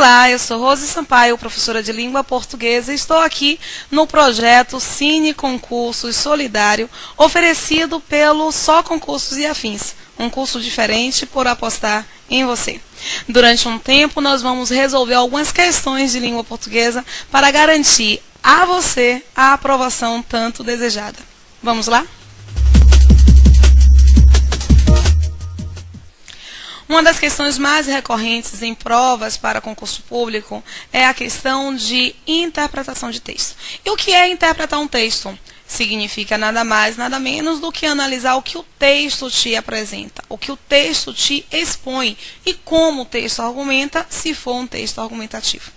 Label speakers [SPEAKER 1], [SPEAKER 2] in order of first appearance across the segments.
[SPEAKER 1] Olá, eu sou Rose Sampaio, professora de língua portuguesa, e estou aqui no projeto Cine Concursos Solidário, oferecido pelo Só Concursos e Afins, um curso diferente por apostar em você. Durante um tempo, nós vamos resolver algumas questões de língua portuguesa para garantir a você a aprovação tanto desejada. Vamos lá? Uma das questões mais recorrentes em provas para concurso público é a questão de interpretação de texto. E o que é interpretar um texto? Significa nada mais, nada menos do que analisar o que o texto te apresenta, o que o texto te expõe e como o texto argumenta, se for um texto argumentativo.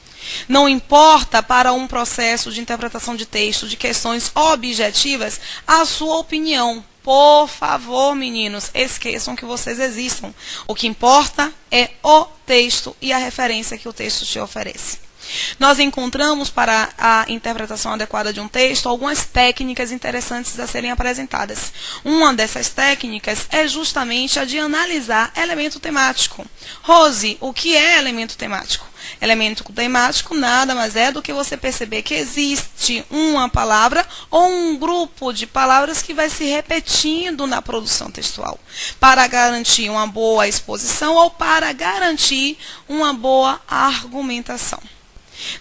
[SPEAKER 1] Não importa para um processo de interpretação de texto, de questões objetivas, a sua opinião. Por favor, meninos, esqueçam que vocês existam. O que importa é o texto e a referência que o texto te oferece. Nós encontramos para a interpretação adequada de um texto algumas técnicas interessantes a serem apresentadas. Uma dessas técnicas é justamente a de analisar elemento temático. Rose, o que é elemento temático? Elemento temático nada mais é do que você perceber que existe uma palavra ou um grupo de palavras que vai se repetindo na produção textual, para garantir uma boa exposição ou para garantir uma boa argumentação.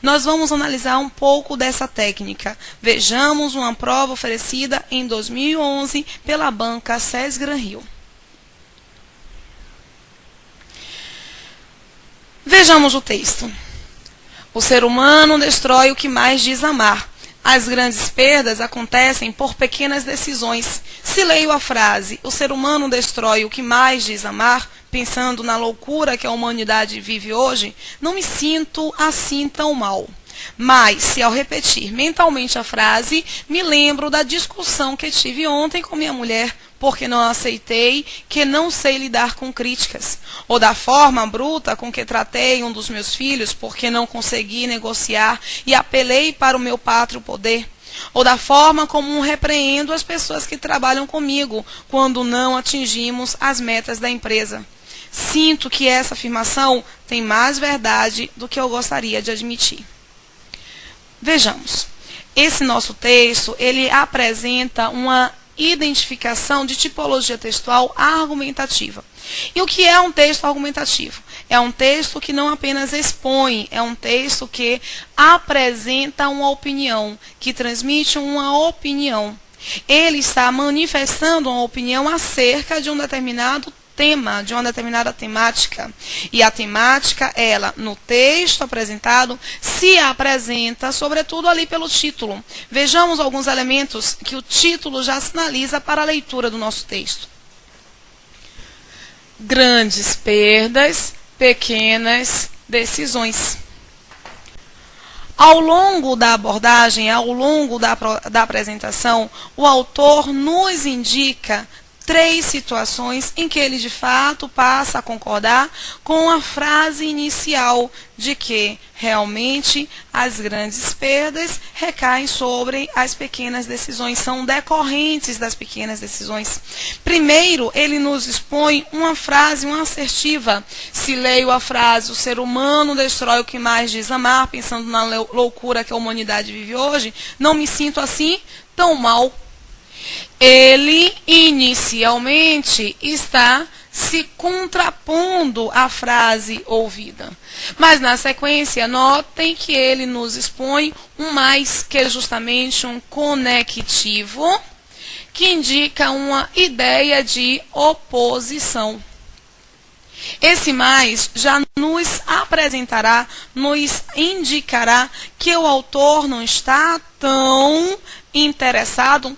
[SPEAKER 1] Nós vamos analisar um pouco dessa técnica. Vejamos uma prova oferecida em 2011 pela banca SES Gran Rio. Vejamos o texto. O ser humano destrói o que mais diz amar. As grandes perdas acontecem por pequenas decisões. Se leio a frase, o ser humano destrói o que mais diz amar, pensando na loucura que a humanidade vive hoje, não me sinto assim tão mal. Mas, se ao repetir mentalmente a frase, me lembro da discussão que tive ontem com minha mulher, porque não aceitei que não sei lidar com críticas, ou da forma bruta com que tratei um dos meus filhos, porque não consegui negociar e apelei para o meu pátrio poder, ou da forma como repreendo as pessoas que trabalham comigo, quando não atingimos as metas da empresa. Sinto que essa afirmação tem mais verdade do que eu gostaria de admitir. Vejamos, esse nosso texto, ele apresenta uma identificação de tipologia textual argumentativa. E o que é um texto argumentativo? É um texto que não apenas expõe, é um texto que apresenta uma opinião, que transmite uma opinião. Ele está manifestando uma opinião acerca de um determinado tema, de uma determinada temática. E a temática, ela, no texto apresentado, se apresenta, sobretudo ali pelo título. Vejamos alguns elementos que o título já sinaliza para a leitura do nosso texto. Grandes perdas, pequenas decisões. Ao longo da abordagem, ao longo da apresentação, o autor nos indica 3 situações em que ele, de fato, passa a concordar com a frase inicial de que, realmente, as grandes perdas recaem sobre as pequenas decisões, são decorrentes das pequenas decisões. Primeiro, ele nos expõe uma frase, uma assertiva. Se leio a frase, o ser humano destrói o que mais diz amar, pensando na loucura que a humanidade vive hoje, não me sinto assim tão mal. Ele, inicialmente, está se contrapondo à frase ouvida. Mas, na sequência, notem que ele nos expõe um mais, que é justamente um conectivo, que indica uma ideia de oposição. Esse mais já nos apresentará, nos indicará que o autor não está tão interessado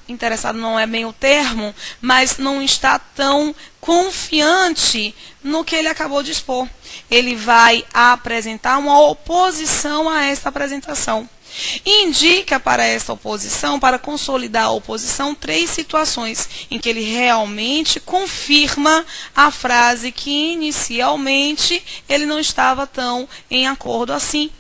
[SPEAKER 1] não é bem o termo, mas não está tão confiante no que ele acabou de expor. Ele vai apresentar uma oposição a esta apresentação. Indica para esta oposição, para consolidar a oposição, 3 situações em que ele realmente confirma a frase que inicialmente ele não estava tão em acordo assim.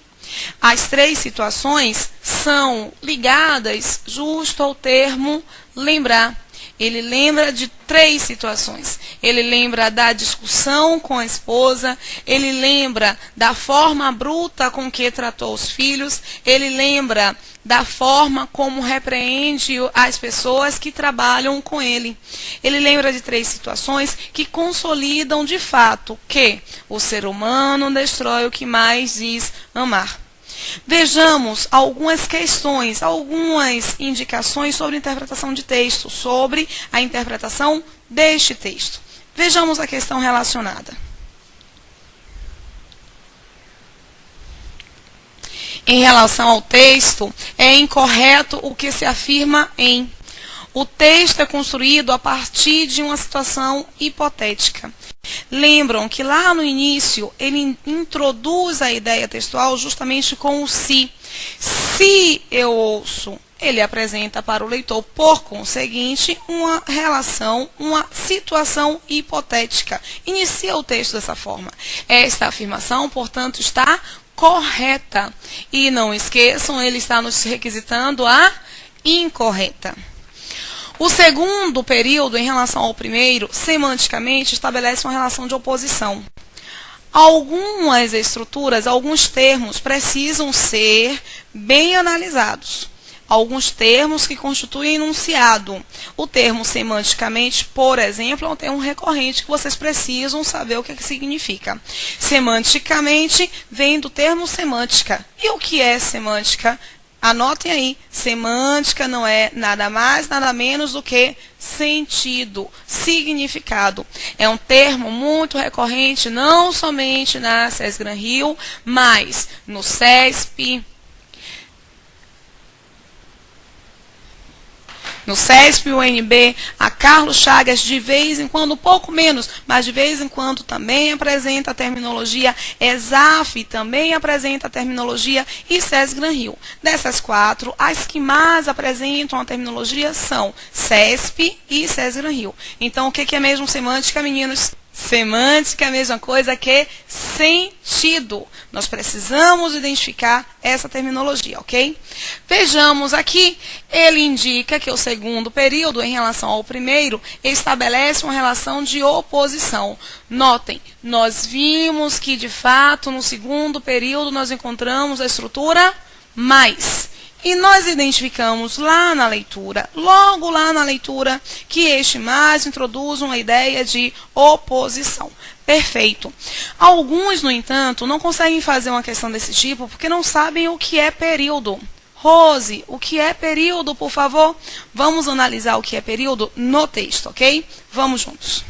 [SPEAKER 1] As 3 situações são ligadas justo ao termo lembrar. Ele lembra de 3 situações. Ele lembra da discussão com a esposa, ele lembra da forma bruta com que tratou os filhos, ele lembra da forma como repreende as pessoas que trabalham com ele. Ele lembra de 3 situações que consolidam de fato que o ser humano destrói o que mais diz amar. Vejamos algumas questões, algumas indicações sobre interpretação de texto, sobre a interpretação deste texto. Vejamos a questão relacionada. Em relação ao texto, é incorreto o que se afirma em. O texto é construído a partir de uma situação hipotética. Lembram que lá no início ele introduz a ideia textual justamente com o se. Se eu ouço, ele apresenta para o leitor, por conseguinte, uma relação, uma situação hipotética. Inicia o texto dessa forma. Esta afirmação, portanto, está correta. E não esqueçam, ele está nos requisitando a incorreta. O segundo período, em relação ao primeiro, semanticamente estabelece uma relação de oposição. Algumas estruturas, alguns termos precisam ser bem analisados. Alguns termos que constituem enunciado. O termo semanticamente, por exemplo, é um termo recorrente que vocês precisam saber o que significa. Semanticamente vem do termo semântica. E o que é semântica? Anotem aí, semântica não é nada mais, nada menos do que sentido, significado. É um termo muito recorrente, não somente na SES Gran Rio, mas no CESP, UNB, a Carlos Chagas, de vez em quando, um pouco menos, mas de vez em quando também apresenta a terminologia. ESAF também apresenta a terminologia e SES Gran Rio. Dessas 4, as que mais apresentam a terminologia são CESP e SES Gran Rio. Então, o que é mesmo semântica, meninos? Semântica é a mesma coisa que sentido. Nós precisamos identificar essa terminologia, ok? Vejamos aqui, ele indica que o segundo período, em relação ao primeiro, estabelece uma relação de oposição. Notem, nós vimos que, de fato, no segundo período, nós encontramos a estrutura mais. E nós identificamos lá na leitura, logo lá na leitura, que este mais introduz uma ideia de oposição. Perfeito. Alguns, no entanto, não conseguem fazer uma questão desse tipo porque não sabem o que é período. Rose, o que é período, por favor? Vamos analisar o que é período no texto, ok? Vamos juntos.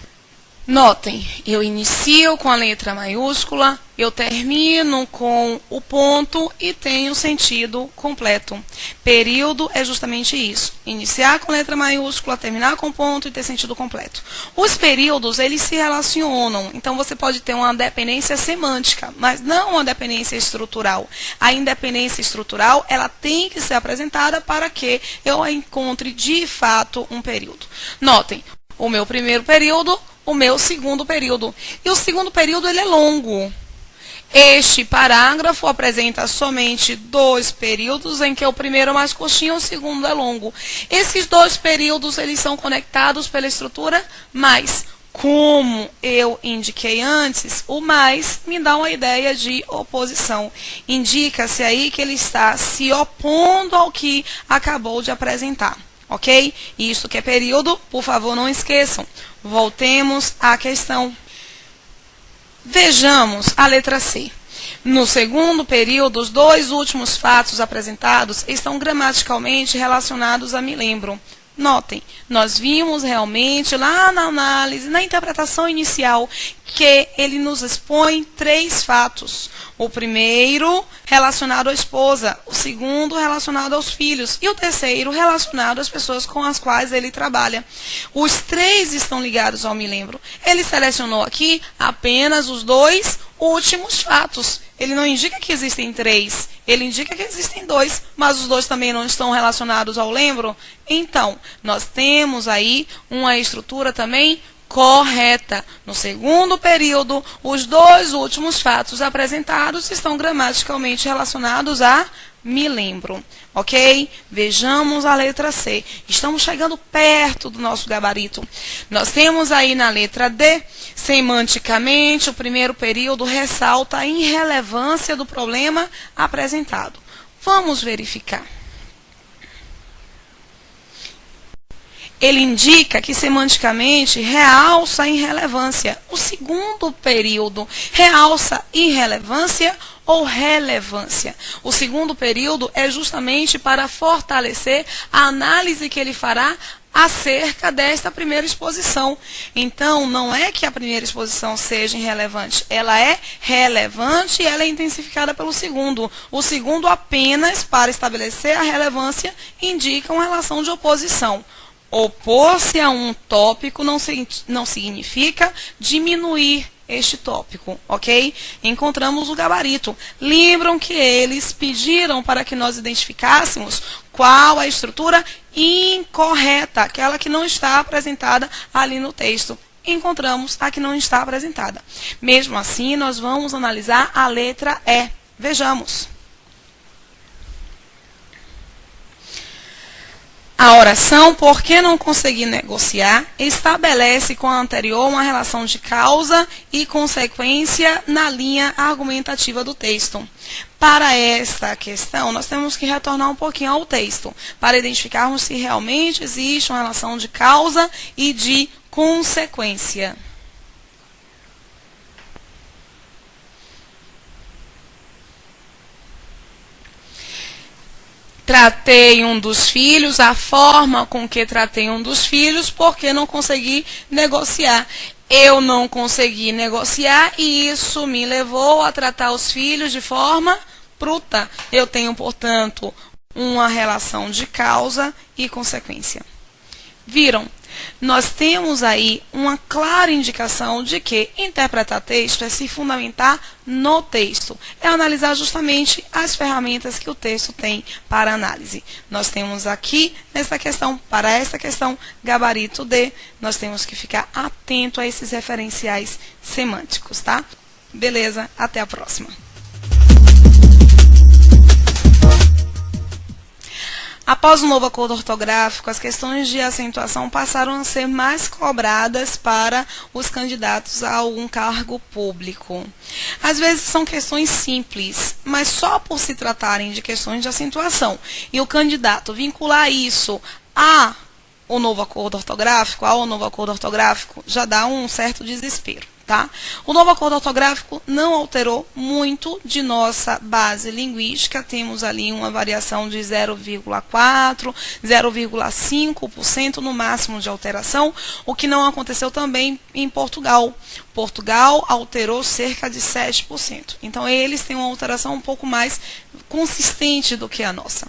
[SPEAKER 1] Notem, eu inicio com a letra maiúscula, eu termino com o ponto e tenho sentido completo. Período é justamente isso. Iniciar com letra maiúscula, terminar com ponto e ter sentido completo. Os períodos, eles se relacionam. Então, você pode ter uma dependência semântica, mas não uma dependência estrutural. A independência estrutural, ela tem que ser apresentada para que eu encontre, de fato, um período. Notem, o meu primeiro período, o meu segundo período. E o segundo período, ele é longo. Este parágrafo apresenta somente 2 períodos, em que o primeiro é mais curtinho e o segundo é longo. Esses 2 períodos, eles são conectados pela estrutura mais. Como eu indiquei antes, o mais me dá uma ideia de oposição. Indica-se aí que ele está se opondo ao que acabou de apresentar. Ok? Isso que é período, por favor, não esqueçam. Voltemos à questão. Vejamos a letra C. No segundo período, os 2 últimos fatos apresentados estão gramaticalmente relacionados a me lembro. Notem, nós vimos realmente lá na análise, na interpretação inicial, que ele nos expõe 3 fatos. O primeiro relacionado à esposa, o segundo relacionado aos filhos e o terceiro relacionado às pessoas com as quais ele trabalha. Os 3 estão ligados ao me lembro. Ele selecionou aqui apenas os 2 últimos fatos. Ele não indica que existem 3, ele indica que existem 2, mas os 2 também não estão relacionados ao lembro. Então, nós temos aí uma estrutura também correta. No segundo período, os 2 últimos fatos apresentados estão gramaticalmente relacionados a me lembro, ok? Vejamos a letra C. Estamos chegando perto do nosso gabarito. Nós temos aí na letra D, semanticamente, o primeiro período ressalta a irrelevância do problema apresentado. Vamos verificar. Ele indica que semanticamente realça a irrelevância. O segundo período realça irrelevância ou relevância. O segundo período é justamente para fortalecer a análise que ele fará acerca desta primeira exposição. Então, não é que a primeira exposição seja irrelevante, ela é relevante e ela é intensificada pelo segundo. O segundo apenas, para estabelecer a relevância, indica uma relação de oposição. Opor-se a um tópico não significa diminuir este tópico, ok? Encontramos o gabarito. Lembram que eles pediram para que nós identificássemos qual a estrutura incorreta, aquela que não está apresentada ali no texto. Encontramos a que não está apresentada. Mesmo assim, nós vamos analisar a letra E. Vejamos. A oração, por que não conseguir negociar, estabelece com a anterior uma relação de causa e consequência na linha argumentativa do texto. Para esta questão, nós temos que retornar um pouquinho ao texto, para identificarmos se realmente existe uma relação de causa e de consequência. Tratei um dos filhos, a forma com que tratei um dos filhos, porque não consegui negociar. Eu não consegui negociar e isso me levou a tratar os filhos de forma bruta. Eu tenho, portanto, uma relação de causa e consequência. Viram? Nós temos aí uma clara indicação de que interpretar texto é se fundamentar no texto. É analisar justamente as ferramentas que o texto tem para análise. Nós temos aqui, nessa questão, para essa questão, gabarito D, nós temos que ficar atento a esses referenciais semânticos, tá? Beleza, até a próxima. Após o novo acordo ortográfico, as questões de acentuação passaram a ser mais cobradas para os candidatos a algum cargo público. Às vezes são questões simples, mas só por se tratarem de questões de acentuação e o candidato vincular isso ao novo acordo ortográfico, já dá um certo desespero. Tá? O novo acordo ortográfico não alterou muito de nossa base linguística. Temos ali uma variação de 0,4%, 0,5% no máximo de alteração, o que não aconteceu também em Portugal. Portugal alterou cerca de 7%. Então, eles têm uma alteração um pouco mais consistente do que a nossa.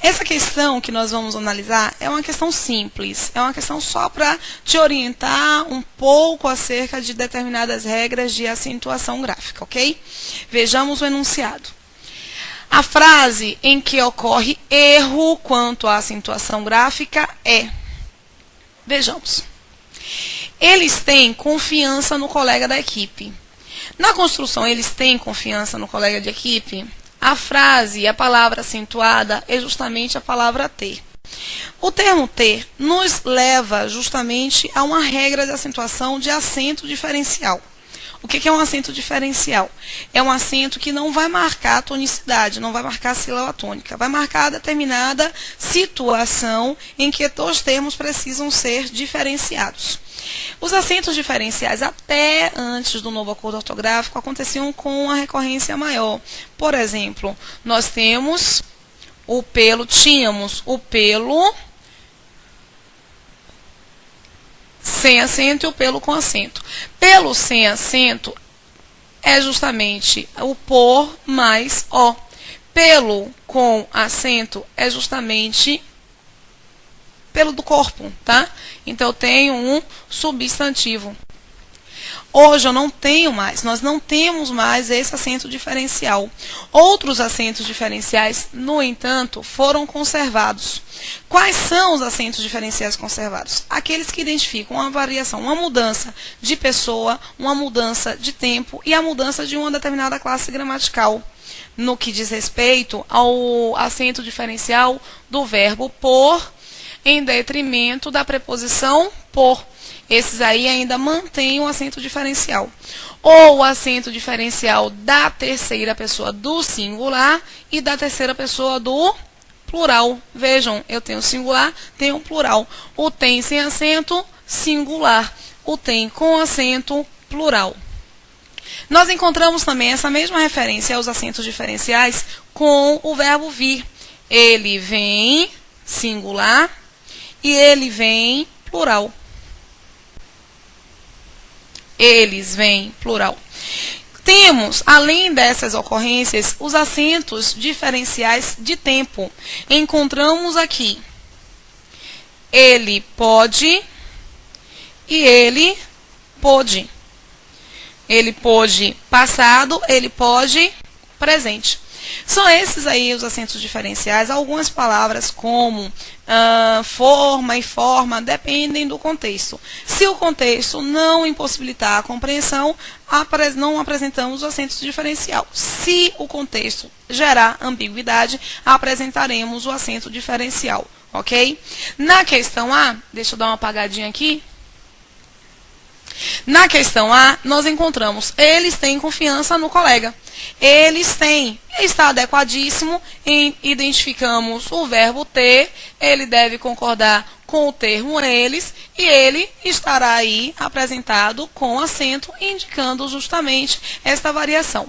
[SPEAKER 1] Essa questão que nós vamos analisar é uma questão simples, é uma questão só para te orientar um pouco acerca de determinadas regras de acentuação gráfica, ok? Vejamos o enunciado. A frase em que ocorre erro quanto à acentuação gráfica é... Vejamos. Eles têm confiança no colega da equipe. Na construção, eles têm confiança no colega de equipe... A frase e a palavra acentuada é justamente a palavra ter. O termo ter nos leva justamente a uma regra de acentuação de acento diferencial. O que é um acento diferencial? É um acento que não vai marcar a tonicidade, não vai marcar a sílaba tônica, vai marcar determinada situação em que os termos precisam ser diferenciados. Os acentos diferenciais, até antes do novo acordo ortográfico, aconteciam com uma recorrência maior. Por exemplo, nós tínhamos o pelo sem acento e o pelo com acento. Pelo sem acento é justamente o por mais o. Pelo com acento é justamente pelo do corpo, tá? Então, eu tenho um substantivo. Hoje eu não tenho mais, nós não temos mais esse acento diferencial. Outros acentos diferenciais, no entanto, foram conservados. Quais são os acentos diferenciais conservados? Aqueles que identificam uma variação, uma mudança de pessoa, uma mudança de tempo e a mudança de uma determinada classe gramatical. No que diz respeito ao acento diferencial do verbo por, em detrimento da preposição por. Esses aí ainda mantêm o acento diferencial. Ou o acento diferencial da terceira pessoa do singular e da terceira pessoa do plural. Vejam, eu tenho singular, tenho plural. O tem sem acento, singular. O tem com acento, plural. Nós encontramos também essa mesma referência aos acentos diferenciais com o verbo vir. Ele vem, singular, e ele vem, plural. Eles vêm, plural. Temos, além dessas ocorrências, os acentos diferenciais de tempo. Encontramos aqui ele pode e ele pôde. Ele pôde passado, ele pode presente. São esses aí os acentos diferenciais. Algumas palavras como forma e forma dependem do contexto. Se o contexto não impossibilitar a compreensão, não apresentamos o acento diferencial. Se o contexto gerar ambiguidade, apresentaremos o acento diferencial, ok? Na questão A, deixa eu dar uma apagadinha aqui. Na questão A, nós encontramos, eles têm confiança no colega. Eles têm, está adequadíssimo, identificamos o verbo ter, ele deve concordar com o termo eles, e ele estará aí apresentado com acento, indicando justamente esta variação.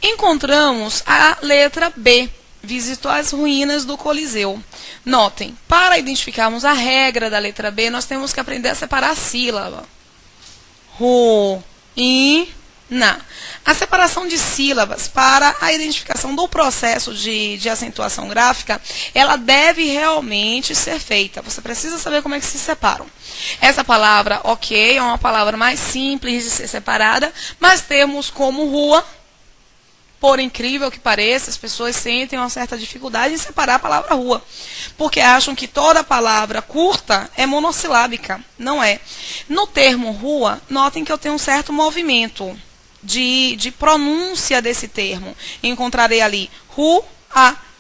[SPEAKER 1] Encontramos a letra B, visitou as ruínas do Coliseu. Notem, para identificarmos a regra da letra B, nós temos que aprender a separar a sílaba. Na. A separação de sílabas para a identificação do processo de acentuação gráfica, ela deve realmente ser feita. Você precisa saber como é que se separam. Essa palavra, ok, é uma palavra mais simples de ser separada, mas termos como rua, por incrível que pareça, as pessoas sentem uma certa dificuldade em separar a palavra rua, porque acham que toda palavra curta é monossilábica. Não é. No termo rua, notem que eu tenho um certo movimento de pronúncia desse termo. Encontrarei ali rua.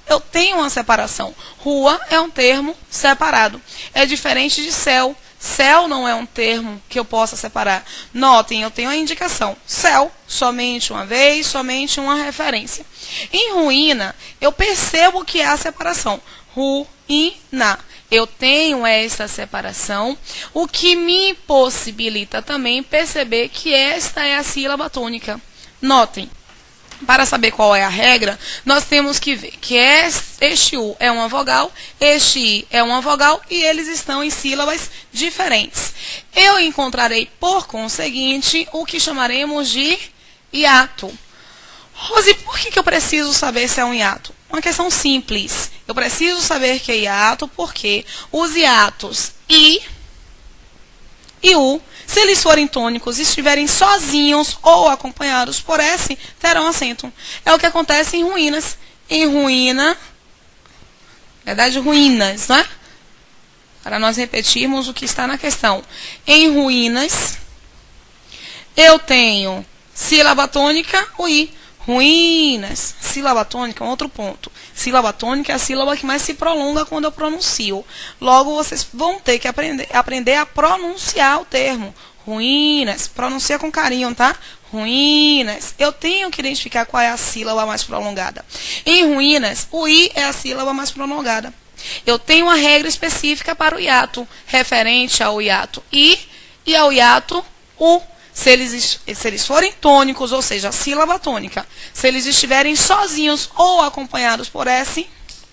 [SPEAKER 1] Eu tenho uma separação. Rua é um termo separado. É diferente de céu. Céu não é um termo que eu possa separar. Notem, eu tenho a indicação. Céu, somente uma vez, somente uma referência. Em ruína, eu percebo que há a separação. Ruína. Eu tenho essa separação, o que me possibilita também perceber que esta é a sílaba tônica. Notem. Para saber qual é a regra, nós temos que ver que este U é uma vogal, este I é uma vogal e eles estão em sílabas diferentes. Eu encontrarei, por conseguinte, o que chamaremos de hiato. Rose, por que eu preciso saber se é um hiato? Uma questão simples. Eu preciso saber que é hiato porque os hiatos I e U, se eles forem tônicos e estiverem sozinhos ou acompanhados por S, terão acento. É o que acontece em ruínas. Em ruína, na verdade, ruínas, não é? Para nós repetirmos o que está na questão. Em ruínas, eu tenho sílaba tônica, o I. Ruínas, sílaba tônica é um outro ponto. Sílaba tônica é a sílaba que mais se prolonga quando eu pronuncio. Logo, vocês vão ter que aprender a pronunciar o termo. Ruínas, pronuncia com carinho, tá? Ruínas. Eu tenho que identificar qual é a sílaba mais prolongada. Em ruínas, o I é a sílaba mais prolongada. Eu tenho uma regra específica para o hiato, referente ao hiato I e ao hiato U. Se eles forem tônicos, ou seja, a sílaba tônica, se eles estiverem sozinhos ou acompanhados por S,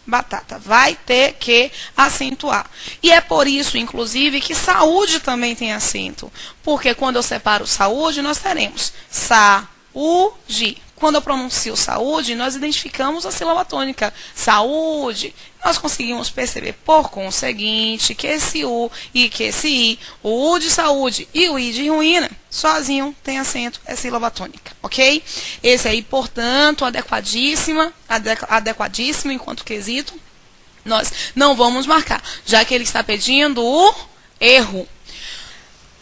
[SPEAKER 1] batata, vai ter que acentuar. E é por isso, inclusive, que saúde também tem acento. Porque quando eu separo saúde, nós teremos saúde. Quando eu pronuncio saúde, nós identificamos a sílaba tônica. Saúde. nós conseguimos perceber, por conseguinte, que esse U e que esse I, o U de saúde e o I de ruína, sozinho tem acento, é sílaba tônica, ok? Esse aí, portanto, adequadíssimo enquanto quesito, nós não vamos marcar, já que ele está pedindo o erro.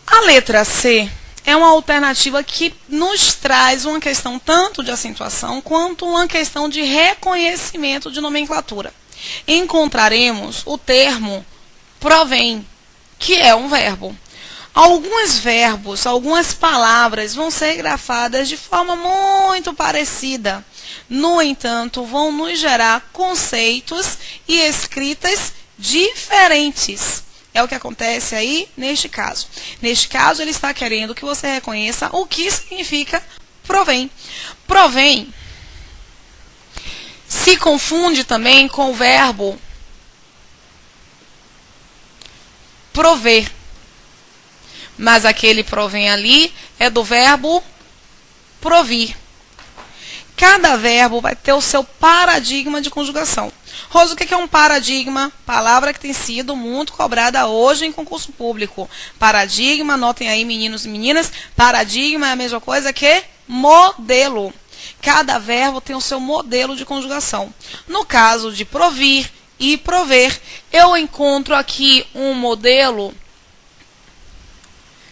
[SPEAKER 1] A letra C é uma alternativa que nos traz uma questão tanto de acentuação quanto uma questão de reconhecimento de nomenclatura. Encontraremos o termo provém, que é um verbo. Alguns verbos, algumas palavras vão ser grafadas de forma muito parecida. No entanto, vão nos gerar conceitos e escritas diferentes. É o que acontece aí neste caso. Neste caso, ele está querendo que você reconheça o que significa provém. Provém se confunde também com o verbo prover. Mas aquele provém ali é do verbo provir. Cada verbo vai ter o seu paradigma de conjugação. Rosa, o que é um paradigma? Palavra que tem sido muito cobrada hoje em concurso público. Paradigma, anotem aí, meninos e meninas, paradigma é a mesma coisa que modelo. Cada verbo tem o seu modelo de conjugação. No caso de provir e prover, eu encontro aqui um modelo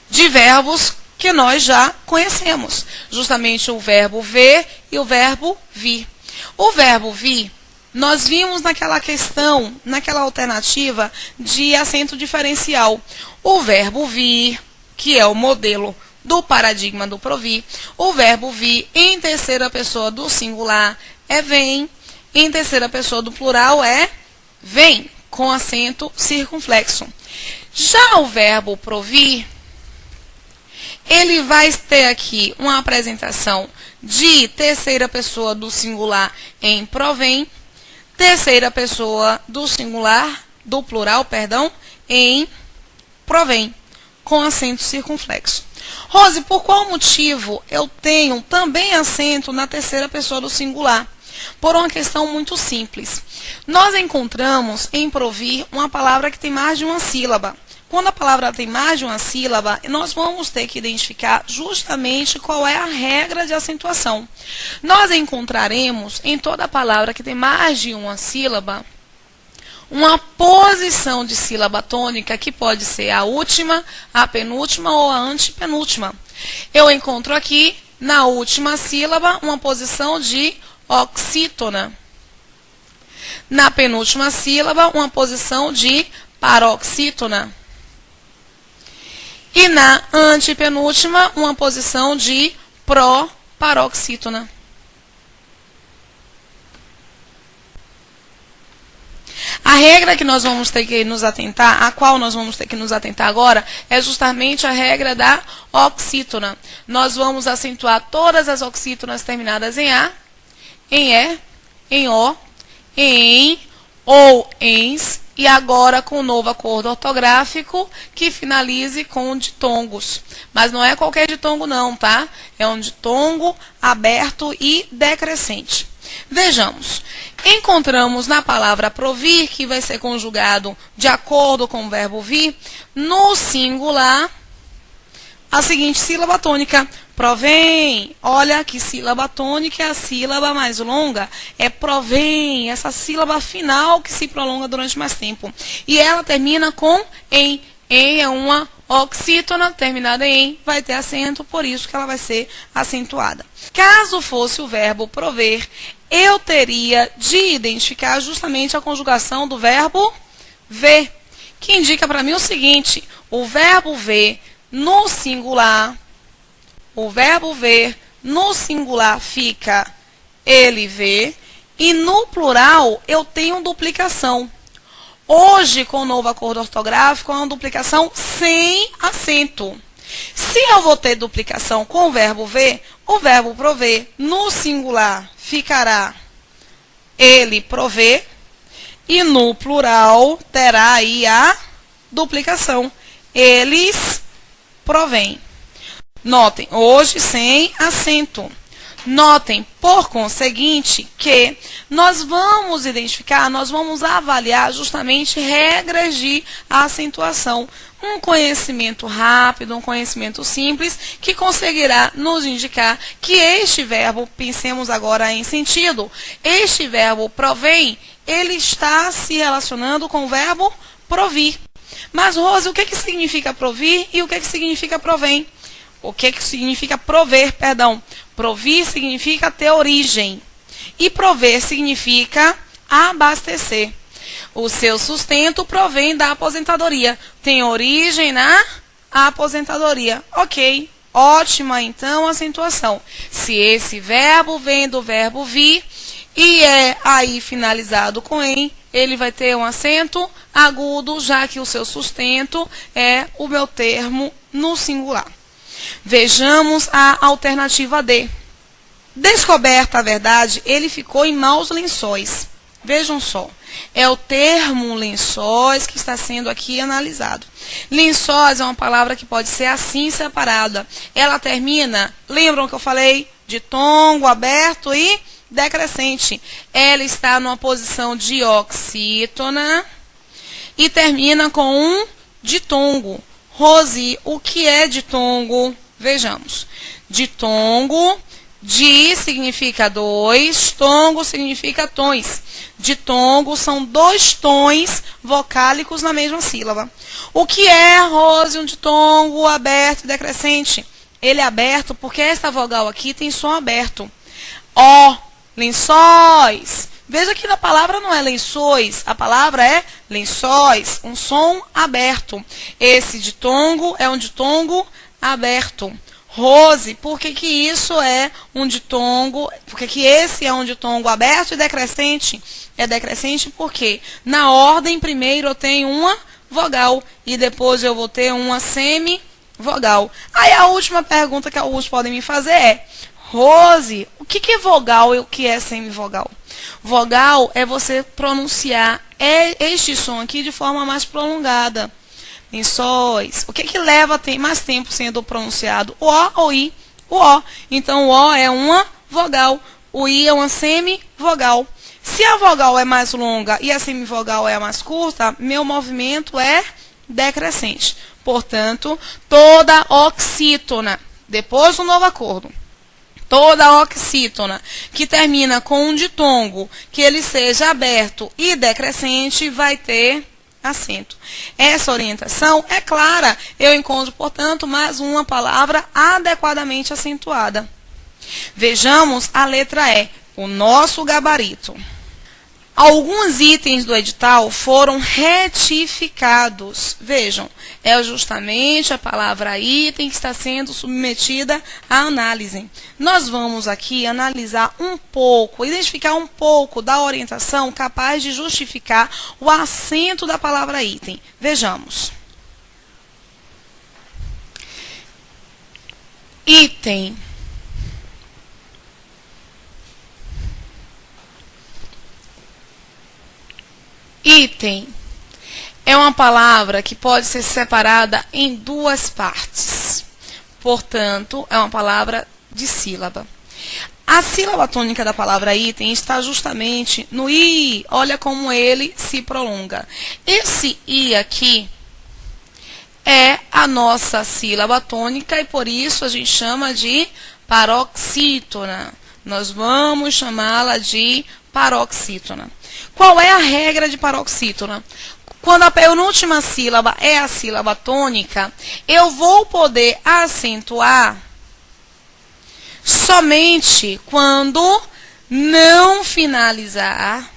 [SPEAKER 1] de verbos que nós já conhecemos. Justamente o verbo ver e o verbo vir. O verbo vir, nós vimos naquela questão, naquela alternativa de acento diferencial. O verbo vir, que é o modelo do paradigma do provir. O verbo vir em terceira pessoa do singular é vem. Em terceira pessoa do plural é vem, com acento circunflexo. Já o verbo provir, ele vai ter aqui uma apresentação de terceira pessoa do singular em provém, terceira pessoa do singular, do plural, perdão, em provém, com acento circunflexo. Rose, por qual motivo eu tenho também acento na terceira pessoa do singular? Por uma questão muito simples. Nós encontramos em provir uma palavra que tem mais de uma sílaba. Quando a palavra tem mais de uma sílaba, nós vamos ter que identificar justamente qual é a regra de acentuação. Nós encontraremos em toda palavra que tem mais de uma sílaba uma posição de sílaba tônica que pode ser a última, a penúltima ou a antepenúltima. Eu encontro aqui, na última sílaba, uma posição de oxítona. Na penúltima sílaba, uma posição de paroxítona. E na antepenúltima, uma posição de proparoxítona. A regra que nós vamos ter que nos atentar, a qual nós vamos ter que nos atentar agora, é justamente a regra da oxítona. Nós vamos acentuar todas as oxítonas terminadas em A, em E, em O, em ou ens, e agora com o novo acordo ortográfico que finalize com ditongos. Mas não é qualquer ditongo não, tá? É um ditongo aberto e decrescente. Vejamos. Encontramos na palavra provir, que vai ser conjugado de acordo com o verbo vir, no singular, a seguinte sílaba tônica. Provém. Olha que sílaba tônica é a sílaba mais longa. É provém, essa sílaba final que se prolonga durante mais tempo. E ela termina com em. Em é uma oxítona terminada em, vai ter acento, por isso que ela vai ser acentuada. Caso fosse o verbo prover, eu teria de identificar justamente a conjugação do verbo ver, que indica para mim o seguinte: o verbo ver no singular, fica ele vê, e no plural eu tenho duplicação. Hoje, com o novo acordo ortográfico, é uma duplicação sem acento. Se eu vou ter duplicação com o verbo ver, o verbo prover no singular ficará ele provê, e no plural terá aí a duplicação. Eles provém. Notem, hoje sem acento. Notem, por conseguinte, que nós vamos identificar, nós vamos avaliar justamente regras de acentuação. Um conhecimento rápido, um conhecimento simples, que conseguirá nos indicar que este verbo, pensemos agora em sentido, este verbo provém, ele está se relacionando com o verbo provir. Mas, Rose, o que significa provir e o que significa provém? O que significa prover, perdão? Provir significa ter origem. E prover significa abastecer. O seu sustento provém da aposentadoria. Tem origem na aposentadoria. Ok, ótima então a acentuação. Se esse verbo vem do verbo vir e é aí finalizado com em, ele vai ter um acento agudo, já que o seu sustento é o meu termo no singular. Vejamos a alternativa D. Descoberta a verdade, ele ficou em maus lençóis. Vejam só, é o termo lençóis que está sendo aqui analisado. Lençóis é uma palavra que pode ser assim separada. Ela termina, lembram que eu falei? Ditongo, aberto e decrescente. Ela está numa posição dioxítona e termina com um ditongo. Rose, o que é ditongo? Vejamos. Ditongo, di significa dois, tongo significa tons. Ditongo são dois tons vocálicos na mesma sílaba. O que é, Rose, um ditongo aberto e decrescente? Ele é aberto porque esta vogal aqui tem som aberto. Ó, lençóis. Veja que a palavra não é lençóis, a palavra é lençóis, um som aberto. Esse ditongo é um ditongo aberto. Rose, por que isso é um ditongo? Por que esse é um ditongo aberto e decrescente? É decrescente porque na ordem primeiro eu tenho uma vogal e depois eu vou ter uma semivogal. Aí a última pergunta que alguns podem me fazer é: Rose, o que é vogal e o que é semivogal? Vogal é você pronunciar este som aqui de forma mais prolongada. Lençóis. O que leva mais tempo sendo pronunciado? O O ou I? O O. Então, o O é uma vogal. O I é uma semivogal. Se a vogal é mais longa e a semivogal é a mais curta, meu movimento é decrescente. Portanto, toda oxítona, depois do novo acordo, toda oxítona que termina com um ditongo, que ele seja aberto e decrescente, vai ter acento. Essa orientação é clara. Eu encontro, portanto, mais uma palavra adequadamente acentuada. Vejamos a letra E, o nosso gabarito. Alguns itens do edital foram retificados. Vejam, é justamente a palavra item que está sendo submetida à análise. Nós vamos aqui analisar um pouco, identificar um pouco da orientação capaz de justificar o acento da palavra item. Vejamos. Item. Item é uma palavra que pode ser separada em duas partes. Portanto, é uma palavra de sílaba. A sílaba tônica da palavra item está justamente no I. Olha como ele se prolonga. Esse I aqui é a nossa sílaba tônica e por isso a gente chama de paroxítona. Nós vamos chamá-la de paroxítona. Qual é a regra de paroxítona? Quando a penúltima sílaba é a sílaba tônica, eu vou poder acentuar somente quando não finalizar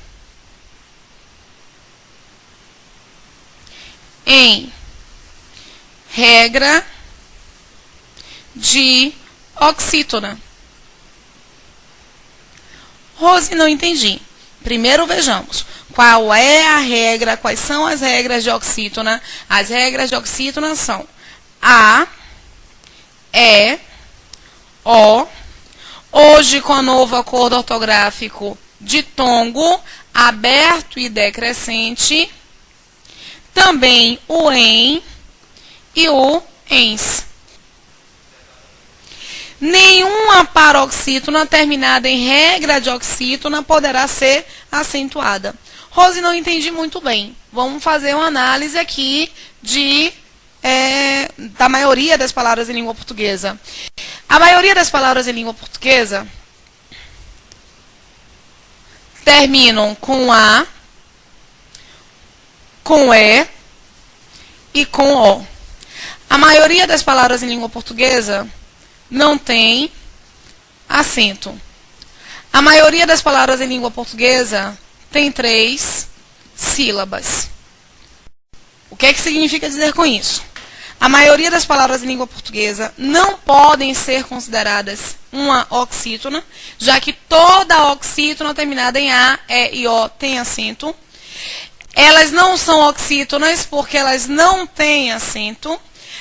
[SPEAKER 1] em regra de oxítona. Rose, não entendi. Primeiro vejamos qual é a regra, quais são as regras de oxítona. As regras de oxítona são A, E, O. Hoje, com o novo acordo ortográfico, ditongo, aberto e decrescente. Também o em e o ens. Nenhuma paroxítona terminada em regra de oxítona poderá ser acentuada. Rose, não entendi muito bem. Vamos fazer uma análise aqui da maioria das palavras em língua portuguesa. A maioria das palavras em língua portuguesa terminam com A, com E e com O. A maioria das palavras em língua portuguesa não tem acento. A maioria das palavras em língua portuguesa tem 3 sílabas. O que é que significa dizer com isso? A maioria das palavras em língua portuguesa não podem ser consideradas uma oxítona, já que toda oxítona terminada em A, E e O tem acento. Elas não são oxítonas porque elas não têm acento.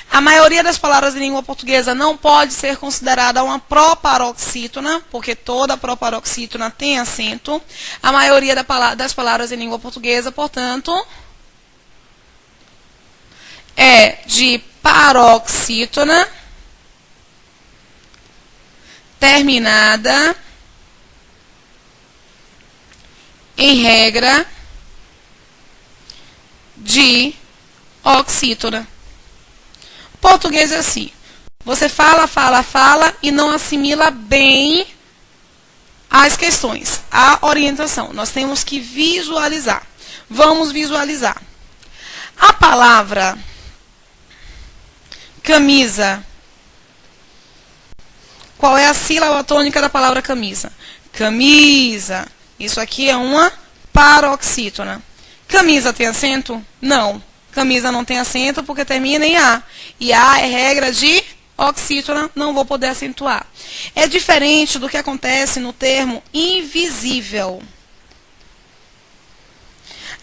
[SPEAKER 1] A maioria das palavras em língua portuguesa não pode ser considerada uma proparoxítona, porque toda proparoxítona tem acento. A maioria das palavras em língua portuguesa, portanto, é de paroxítona terminada em regra de oxítona. Português é assim. Você fala e não assimila bem as questões, a orientação. Nós temos que visualizar. Vamos visualizar. A palavra camisa. Qual é a sílaba tônica da palavra camisa? Camisa. Isso aqui é uma paroxítona. Camisa tem acento? Não. Camisa não tem acento porque termina em A. E A é regra de oxítona, não vou poder acentuar. É diferente do que acontece no termo invisível.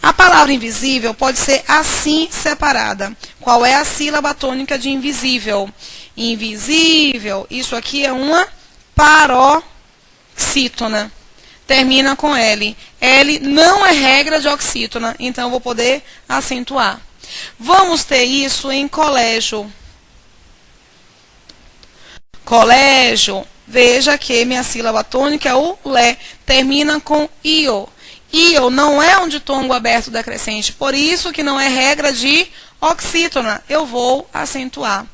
[SPEAKER 1] A palavra invisível pode ser assim separada. Qual é a sílaba tônica de invisível? Invisível. Isso aqui é uma paroxítona. Termina com L. L não é regra de oxítona, então eu vou poder acentuar. Vamos ter isso em colégio. Colégio. Veja que minha sílaba tônica é o Lé. Termina com IO. IO não é um ditongo aberto decrescente, por isso que não é regra de oxítona. Eu vou acentuar.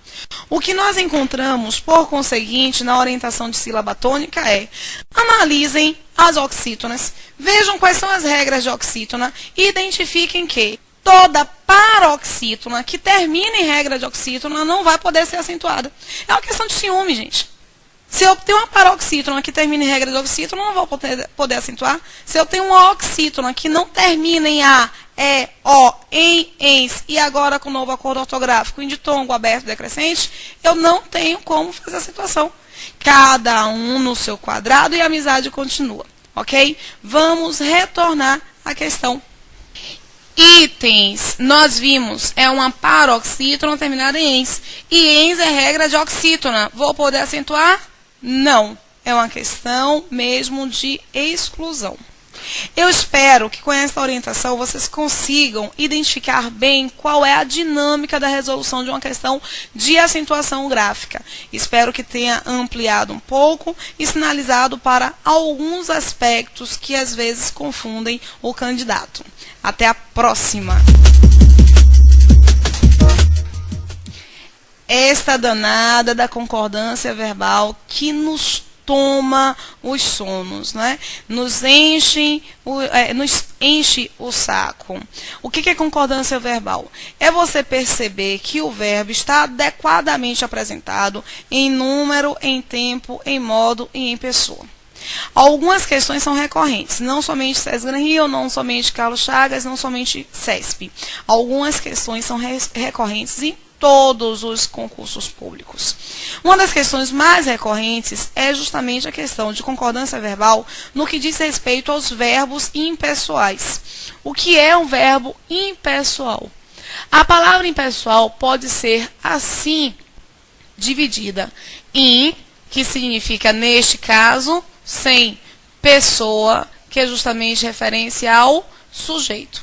[SPEAKER 1] O que nós encontramos, por conseguinte, na orientação de sílaba tônica é: analisem as oxítonas, vejam quais são as regras de oxítona e identifiquem que toda paroxítona que termina em regra de oxítona não vai poder ser acentuada. É uma questão de ciúme, gente. Se eu tenho uma paroxítona que termina em regra de oxítona, eu não vou poder acentuar. Se eu tenho uma oxítona que não termina em A, E, O, em, ens, e agora com o novo acordo ortográfico em ditongo aberto decrescente, eu não tenho como fazer acentuação. Cada um no seu quadrado e a amizade continua, ok? Vamos retornar à questão. Itens, nós vimos, é uma paroxítona terminada em ens. E ens é regra de oxítona. Vou poder acentuar? Não. É uma questão mesmo de exclusão. Eu espero que com esta orientação vocês consigam identificar bem qual é a dinâmica da resolução de uma questão de acentuação gráfica. Espero que tenha ampliado um pouco e sinalizado para alguns aspectos que às vezes confundem o candidato. Até a próxima! Esta danada da concordância verbal que nos toma os sonos, né? Nos enche o saco. O que é concordância verbal? É você perceber que o verbo está adequadamente apresentado em número, em tempo, em modo e em pessoa. Algumas questões são recorrentes, não somente César Gran Rio, não somente Carlos Chagas, não somente CESP. Algumas questões são recorrentes em todos os concursos públicos. Uma das questões mais recorrentes é justamente a questão de concordância verbal no que diz respeito aos verbos impessoais. O que é um verbo impessoal? A palavra impessoal pode ser assim dividida em, que significa neste caso, sem pessoa, que é justamente referência ao sujeito.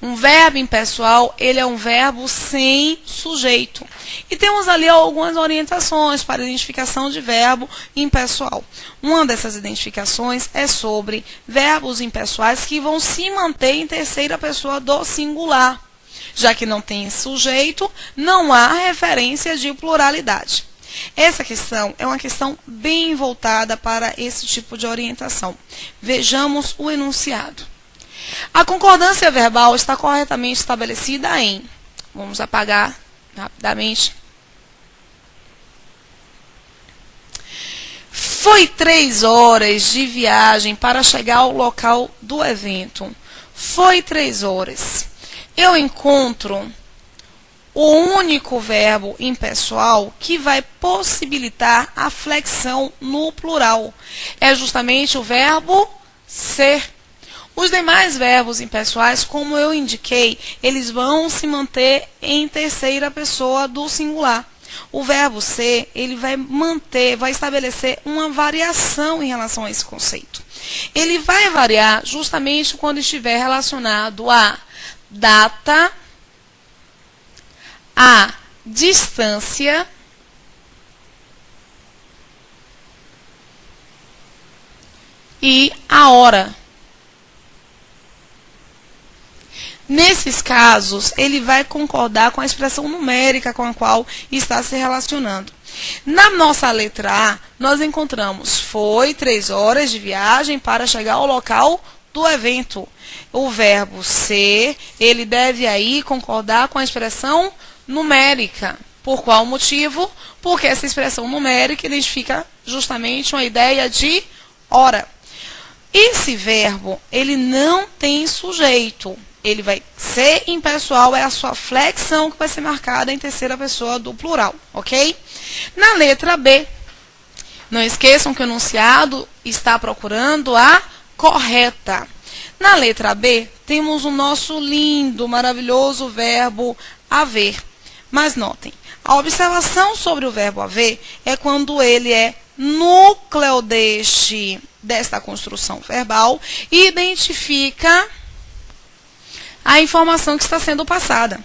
[SPEAKER 1] Um verbo impessoal, ele é um verbo sem sujeito. E temos ali algumas orientações para a identificação de verbo impessoal. Uma dessas identificações é sobre verbos impessoais que vão se manter em terceira pessoa do singular. Já que não tem sujeito, não há referência de pluralidade. Essa questão é uma questão bem voltada para esse tipo de orientação. Vejamos o enunciado. A concordância verbal está corretamente estabelecida em... Vamos apagar rapidamente. Foi 3 horas de viagem para chegar ao local do evento. Foi 3 horas. Eu encontro o único verbo impessoal que vai possibilitar a flexão no plural. É justamente o verbo ser. Os demais verbos impessoais, como eu indiquei, eles vão se manter em terceira pessoa do singular. O verbo ser, ele vai estabelecer uma variação em relação a esse conceito. Ele vai variar justamente quando estiver relacionado a data, a distância e a hora. Nesses casos, ele vai concordar com a expressão numérica com a qual está se relacionando. Na nossa letra A, nós encontramos foi 3 horas de viagem para chegar ao local do evento. O verbo ser, ele deve aí concordar com a expressão numérica. Por qual motivo? Porque essa expressão numérica identifica justamente uma ideia de hora. Esse verbo, ele não tem sujeito. Ele vai ser impessoal, é a sua flexão que vai ser marcada em terceira pessoa do plural, ok? Na letra B, não esqueçam que o enunciado está procurando a correta. Na letra B, temos o nosso lindo, maravilhoso verbo haver. Mas notem, a observação sobre o verbo haver é quando ele é núcleo desta construção verbal e identifica a informação que está sendo passada.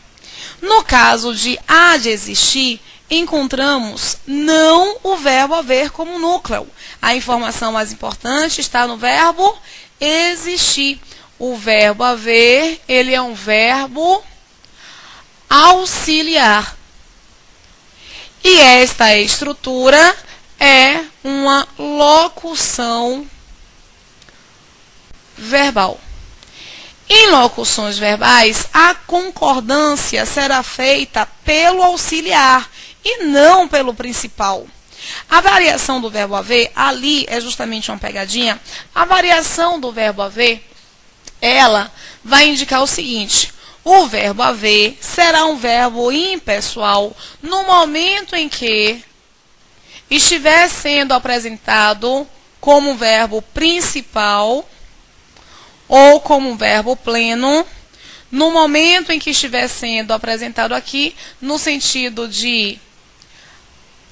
[SPEAKER 1] No caso de há de existir, encontramos não o verbo haver como núcleo. A informação mais importante está no verbo existir. O verbo haver, ele é um verbo auxiliar. E esta estrutura é uma locução verbal. Em locuções verbais, a concordância será feita pelo auxiliar e não pelo principal. A variação do verbo haver, ali é justamente uma pegadinha, a variação do verbo haver, ela vai indicar o seguinte: o verbo haver será um verbo impessoal no momento em que estiver sendo apresentado como um verbo principal ou como um verbo pleno, no momento em que estiver sendo apresentado aqui, no sentido de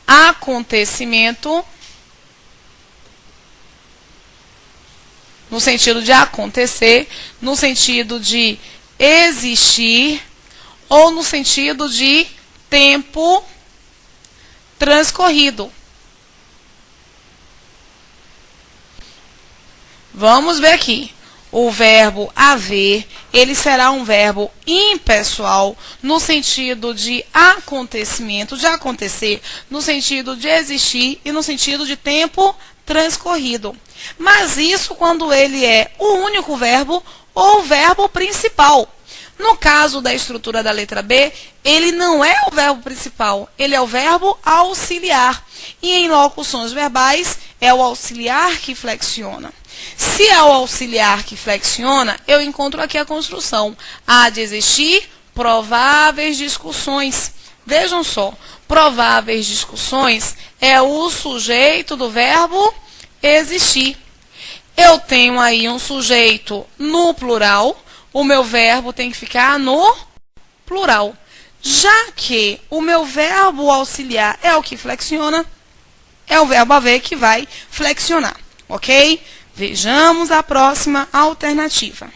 [SPEAKER 1] acontecimento, no sentido de acontecer, no sentido de existir, ou no sentido de tempo transcorrido. Vamos ver aqui. O verbo haver, ele será um verbo impessoal no sentido de acontecimento, de acontecer, no sentido de existir e no sentido de tempo transcorrido. Mas isso quando ele é o único verbo ou verbo principal. No caso da estrutura da letra B, ele não é o verbo principal, ele é o verbo auxiliar. E em locuções verbais, é o auxiliar que flexiona. Se é o auxiliar que flexiona, eu encontro aqui a construção. Há de existir prováveis discussões. Vejam só, prováveis discussões é o sujeito do verbo existir. Eu tenho aí um sujeito no plural, o meu verbo tem que ficar no plural. Já que o meu verbo auxiliar é o que flexiona, é o verbo haver que vai flexionar, ok? Vejamos a próxima alternativa.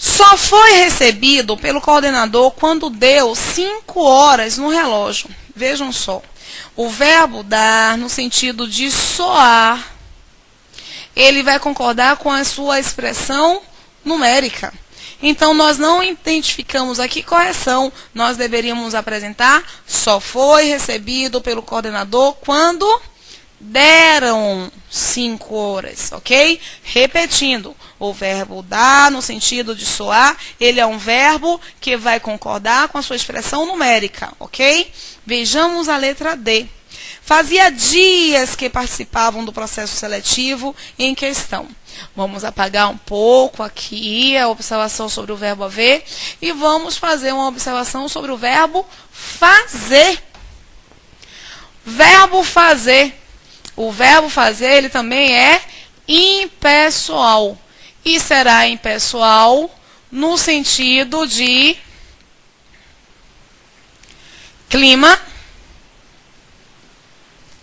[SPEAKER 1] Só foi recebido pelo coordenador quando deu 5 horas no relógio. Vejam só. O verbo dar, no sentido de soar, ele vai concordar com a sua expressão numérica. Então, nós não identificamos aqui correção. Nós deveríamos apresentar só foi recebido pelo coordenador quando deram 5 horas, ok? Repetindo, o verbo dar, no sentido de soar, ele é um verbo que vai concordar com a sua expressão numérica, ok? Vejamos a letra D. Fazia dias que participavam do processo seletivo em questão. Vamos apagar um pouco aqui a observação sobre o verbo haver e vamos fazer uma observação sobre o verbo fazer. Verbo fazer. O verbo fazer, ele também é impessoal. E será impessoal no sentido de clima.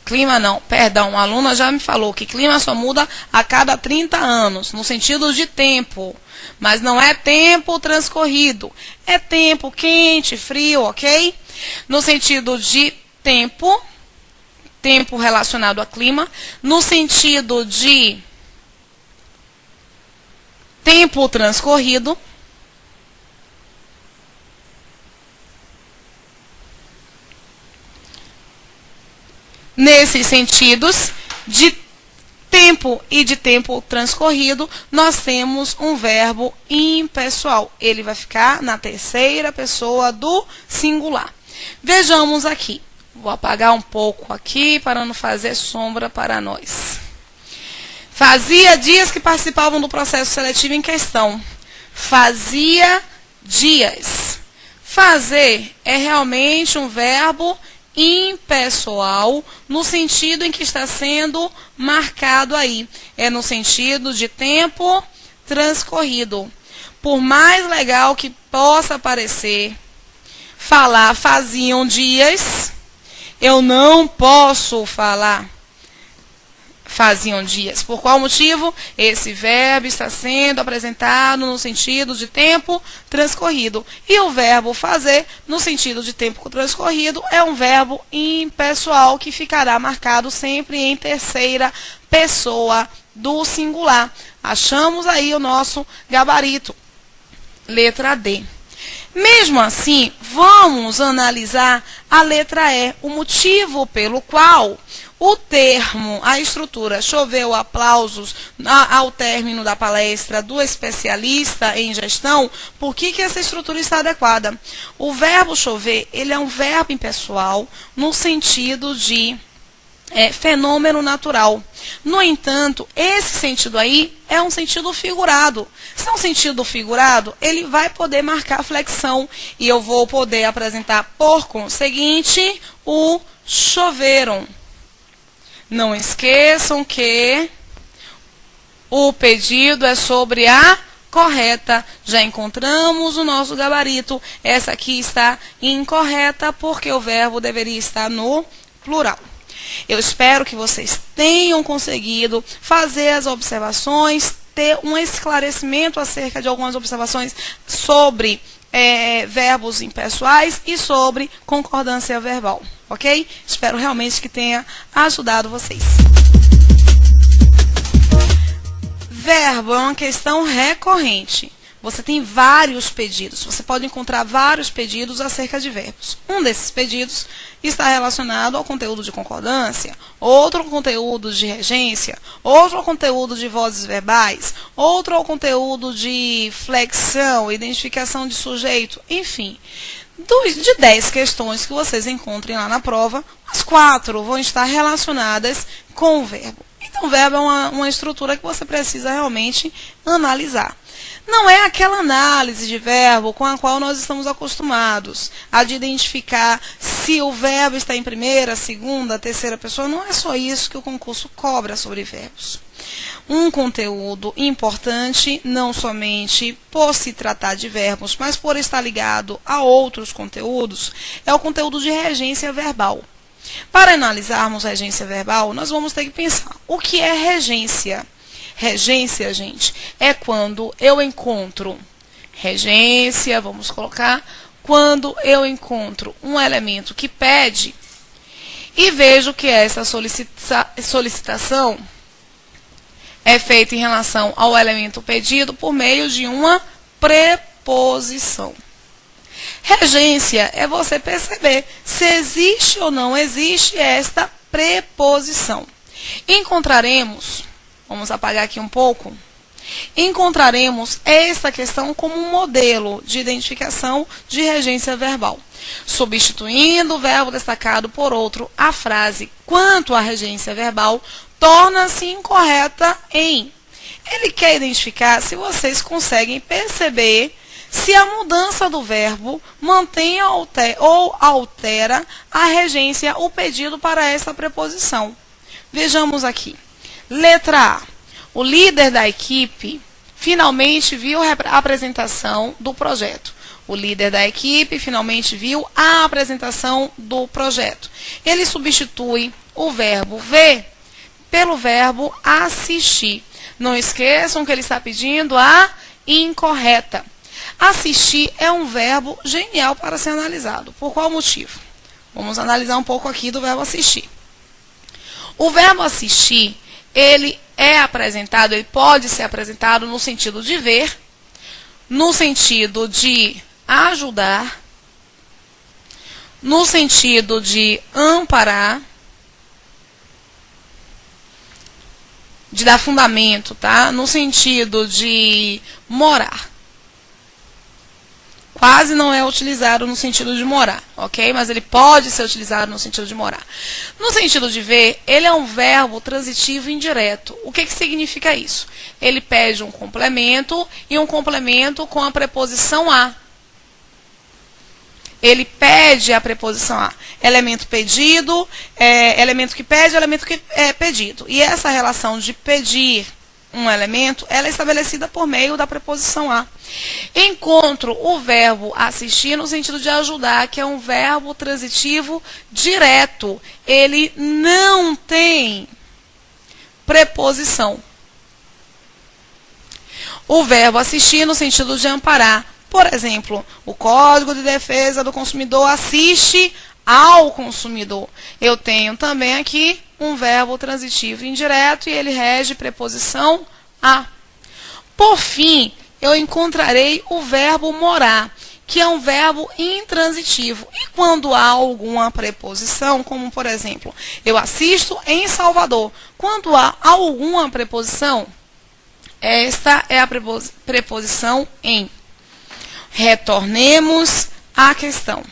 [SPEAKER 1] Clima não, perdão, a aluna já me falou que clima só muda a cada 30 anos, no sentido de tempo. Mas não é tempo transcorrido, é tempo quente, frio, ok? No sentido de tempo, tempo relacionado a clima. No sentido de tempo transcorrido, nesses sentidos de tempo e de tempo transcorrido, nós temos um verbo impessoal. Ele vai ficar na terceira pessoa do singular. Vejamos aqui. Vou apagar um pouco aqui para não fazer sombra para nós. Fazia dias que participavam do processo seletivo em questão. Fazia dias. Fazer é realmente um verbo impessoal, no sentido em que está sendo marcado aí. É no sentido de tempo transcorrido. Por mais legal que possa parecer falar faziam dias, eu não posso falar faziam dias. Por qual motivo? Esse verbo está sendo apresentado no sentido de tempo transcorrido. E o verbo fazer, no sentido de tempo transcorrido, é um verbo impessoal que ficará marcado sempre em terceira pessoa do singular. Achamos aí o nosso gabarito. Letra D. Mesmo assim, vamos analisar a letra E, o motivo pelo qual o termo, a estrutura, choveu aplausos ao término da palestra do especialista em gestão. Por que essa estrutura está adequada? O verbo chover, ele é um verbo impessoal no sentido de fenômeno natural. No entanto, esse sentido aí é um sentido figurado. Se é um sentido figurado, ele vai poder marcar flexão. E eu vou poder apresentar, por conseguinte, o choveram. Não esqueçam que o pedido é sobre a correta. Já encontramos o nosso gabarito. Essa aqui está incorreta porque o verbo deveria estar no plural. Eu espero que vocês tenham conseguido fazer as observações, ter um esclarecimento acerca de algumas observações sobre verbos impessoais e sobre concordância verbal, ok? Espero realmente que tenha ajudado vocês. Verbo é uma questão recorrente. Você tem vários pedidos. Você pode encontrar vários pedidos acerca de verbos. Um desses pedidos está relacionado ao conteúdo de concordância, outro ao conteúdo de regência, outro ao conteúdo de vozes verbais, outro ao conteúdo de flexão, identificação de sujeito, enfim. De 10 questões que vocês encontrem lá na prova, as 4 vão estar relacionadas com o verbo. Então, o verbo é uma estrutura que você precisa realmente analisar. Não é aquela análise de verbo com a qual nós estamos acostumados, a de identificar se o verbo está em primeira, segunda, terceira pessoa. Não é só isso que o concurso cobra sobre verbos. Um conteúdo importante, não somente por se tratar de verbos, mas por estar ligado a outros conteúdos, é o conteúdo de regência verbal. Para analisarmos regência verbal, nós vamos ter que pensar, o que é regência? Regência, gente, é quando eu encontro Regência, vamos colocar, quando eu encontro um elemento que pede e vejo que essa solicitação é feita em relação ao elemento pedido por meio de uma preposição. Regência é você perceber se existe ou não existe esta preposição. Encontraremos, vamos apagar aqui um pouco, encontraremos esta questão como um modelo de identificação de regência verbal. Substituindo o verbo destacado por outro, a frase quanto à regência verbal torna-se incorreta em. Ele quer identificar se vocês conseguem perceber se a mudança do verbo mantém ou altera a regência, o pedido para essa preposição. Vejamos aqui. Letra A. O líder da equipe finalmente viu a apresentação do projeto. O líder da equipe finalmente viu a apresentação do projeto. Ele substitui o verbo ver pelo verbo assistir. Não esqueçam que ele está pedindo a incorreta. Assistir é um verbo genial para ser analisado. Por qual motivo? Vamos analisar um pouco aqui do verbo assistir. O verbo assistir, ele é apresentado, ele pode ser apresentado no sentido de ver, no sentido de ajudar, no sentido de amparar, de dar fundamento, tá? No sentido de morar. Quase não é utilizado no sentido de morar, ok? Mas ele pode ser utilizado no sentido de morar. No sentido de ver, ele é um verbo transitivo indireto. O que significa isso? Ele pede um complemento e um complemento com a preposição a. Ele pede a preposição a. Elemento pedido, elemento que pede, elemento que é pedido. E essa relação de pedir um elemento, ela é estabelecida por meio da preposição a. Encontro o verbo assistir no sentido de ajudar, que é um verbo transitivo direto. Ele não tem preposição. O verbo assistir no sentido de amparar. Por exemplo, o Código de Defesa do Consumidor assiste ao consumidor. Eu tenho também aqui um verbo transitivo indireto e ele rege preposição a. Por fim, eu encontrarei o verbo morar, que é um verbo intransitivo. E quando há alguma preposição, como por exemplo, eu assisto em Salvador. Quando há alguma preposição, esta é a preposição em. Retornemos à questão.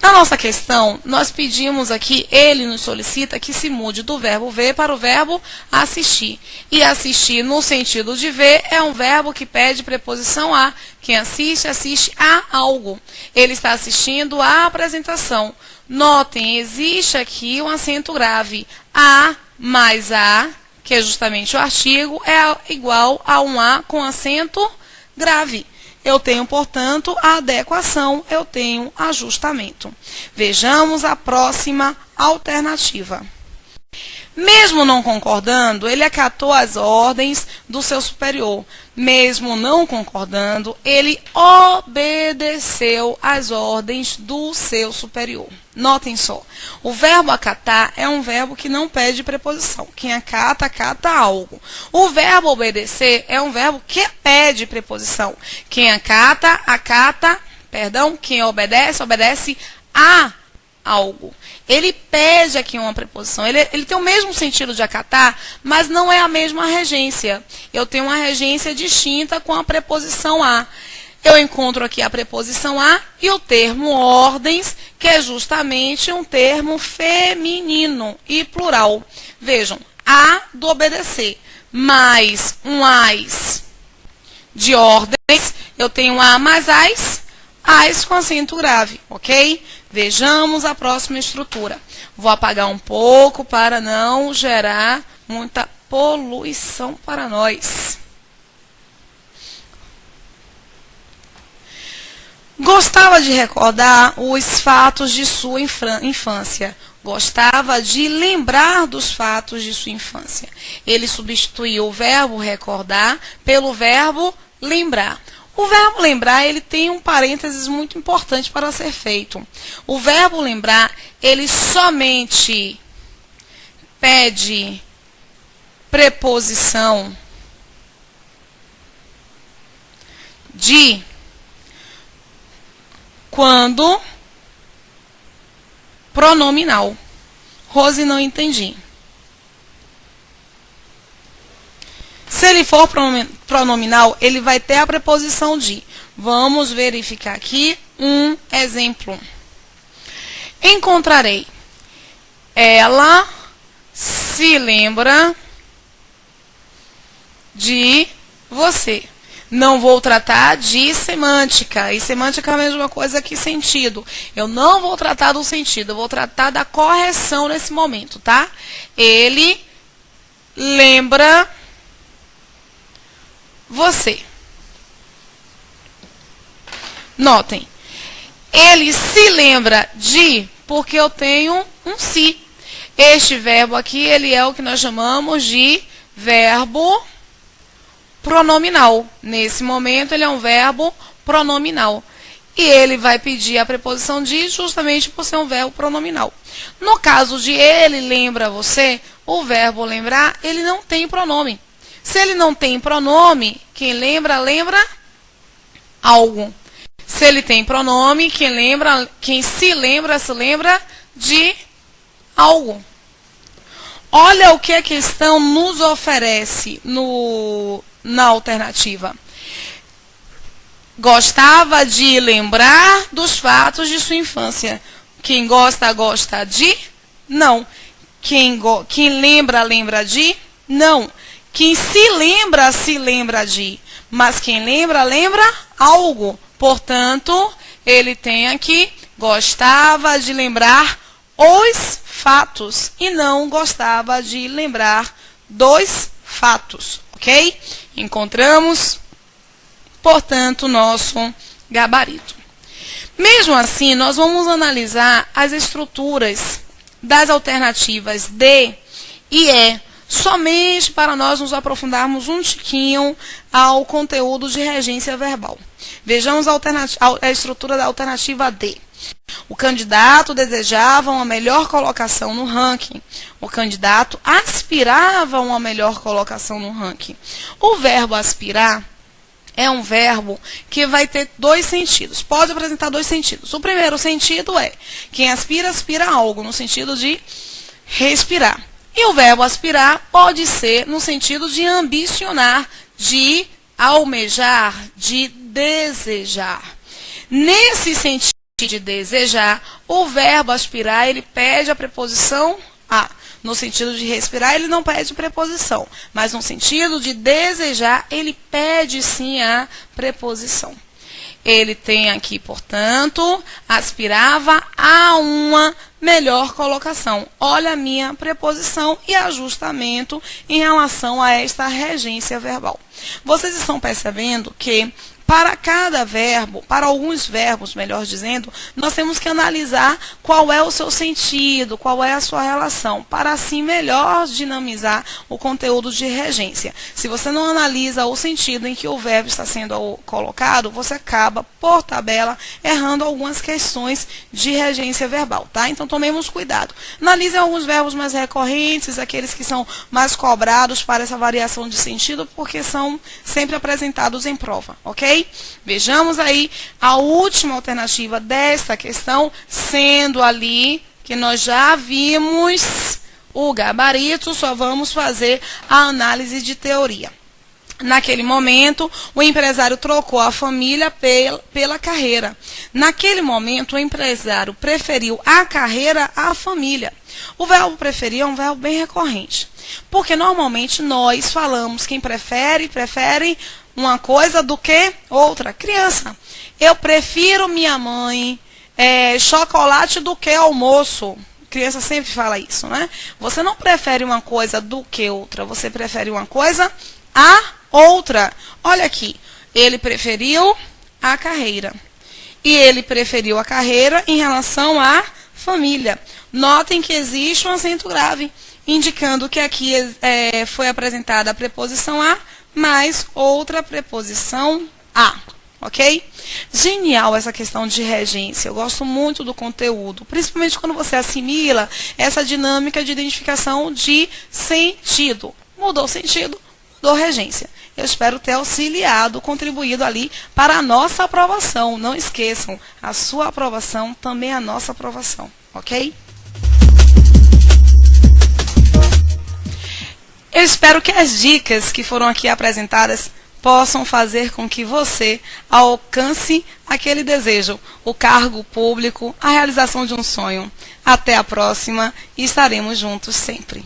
[SPEAKER 1] Na nossa questão, nós pedimos aqui, ele nos solicita que se mude do verbo ver para o verbo assistir. E assistir no sentido de ver é um verbo que pede preposição a. Quem assiste, assiste a algo. Ele está assistindo à apresentação. Notem, existe aqui um acento grave. A mais a, que é justamente o artigo, é igual a um a com acento grave. Eu tenho, portanto, a adequação, eu tenho ajustamento. Vejamos a próxima alternativa. Mesmo não concordando, ele acatou as ordens do seu superior. Mesmo não concordando, ele obedeceu às ordens do seu superior. Notem só, o verbo acatar é um verbo que não pede preposição. Quem acata, acata algo. O verbo obedecer é um verbo que pede preposição. Quem acata, quem obedece, obedece a algo. Ele pede aqui uma preposição. Ele tem o mesmo sentido de acatar, mas não é a mesma regência. Eu tenho uma regência distinta com a preposição a. Eu encontro aqui a preposição a e o termo ordens, que é justamente um termo feminino e plural. Vejam, a do obedecer, mais um as de ordens, eu tenho a mais as com acento grave, ok? Vejamos a próxima estrutura. Vou apagar um pouco para não gerar muita poluição para nós. Gostava de recordar os fatos de sua infância. Gostava de lembrar dos fatos de sua infância. Ele substituiu o verbo recordar pelo verbo lembrar. O verbo lembrar, ele tem um parênteses muito importante para ser feito. O verbo lembrar, ele somente pede preposição de quando pronominal. Rose, não entendi. Se ele for pronominal, ele vai ter a preposição de. Vamos verificar aqui um exemplo. Encontrarei. Ela se lembra de você. Não vou tratar de semântica. E semântica é a mesma coisa que sentido. Eu não vou tratar do sentido, eu vou tratar da correção nesse momento, tá? Ele lembra você. Notem. Ele se lembra de, porque eu tenho um se. Este verbo aqui, ele é o que nós chamamos de verbo pronominal. Nesse momento, ele é um verbo pronominal. E ele vai pedir a preposição de justamente por ser um verbo pronominal. No caso de ele lembra você, o verbo lembrar, ele não tem pronome. Se ele não tem pronome, quem lembra, lembra algo. Se ele tem pronome, quem se lembra de algo. Olha o que a questão nos oferece na alternativa. Gostava de lembrar dos fatos de sua infância. Quem gosta, gosta de? Não. Quem lembra de? Não. Quem se lembra de. Mas quem lembra algo. Portanto, ele tem aqui, gostava de lembrar os fatos e não gostava de lembrar dos fatos, ok? Encontramos, portanto, nosso gabarito. Mesmo assim, nós vamos analisar as estruturas das alternativas D e E, somente para nós nos aprofundarmos um tiquinho ao conteúdo de regência verbal. Vejamos a estrutura da alternativa D. O candidato desejava uma melhor colocação no ranking. O candidato aspirava uma melhor colocação no ranking. O verbo aspirar é um verbo que vai ter dois sentidos. Pode apresentar dois sentidos. O primeiro sentido é quem aspira, aspira a algo, no sentido de respirar. E o verbo aspirar pode ser no sentido de ambicionar, de almejar, de desejar. Nesse sentido de desejar, o verbo aspirar, ele pede a preposição a. No sentido de respirar, ele não pede preposição. Mas no sentido de desejar, ele pede sim a preposição. Ele tem aqui, portanto, aspirava a uma melhor colocação. Olha a minha preposição e ajustamento em relação a esta regência verbal. Vocês estão percebendo que para cada verbo, para alguns verbos, melhor dizendo, nós temos que analisar qual é o seu sentido, qual é a sua relação, para assim melhor dinamizar o conteúdo de regência. Se você não analisa o sentido em que o verbo está sendo colocado, você acaba, por tabela, errando algumas questões de regência verbal, tá? Então, tomemos cuidado. Analisem alguns verbos mais recorrentes, aqueles que são mais cobrados para essa variação de sentido, porque são sempre apresentados em prova, ok? Vejamos aí a última alternativa desta questão, sendo ali que nós já vimos o gabarito, só vamos fazer a análise de teoria. Naquele momento, o empresário trocou a família pela carreira. Naquele momento, o empresário preferiu a carreira à família. O verbo preferir é um verbo bem recorrente, porque normalmente nós falamos quem prefere uma coisa do que outra. Criança, eu prefiro minha mãe chocolate do que almoço. Criança sempre fala isso, né? Você não prefere uma coisa do que outra, você prefere uma coisa a outra. Olha aqui, ele preferiu a carreira. E ele preferiu a carreira em relação à família. Notem que existe um acento grave, indicando que aqui foi apresentada a preposição a mais outra preposição a. ok? Genial essa questão de regência. Eu gosto muito do conteúdo, principalmente quando você assimila essa dinâmica de identificação de sentido. Mudou o sentido, mudou a regência. Eu espero ter auxiliado, contribuído ali para a nossa aprovação. Não esqueçam, a sua aprovação também é a nossa aprovação, ok? Eu espero que as dicas que foram aqui apresentadas possam fazer com que você alcance aquele desejo, o cargo público, a realização de um sonho. Até a próxima e estaremos juntos sempre.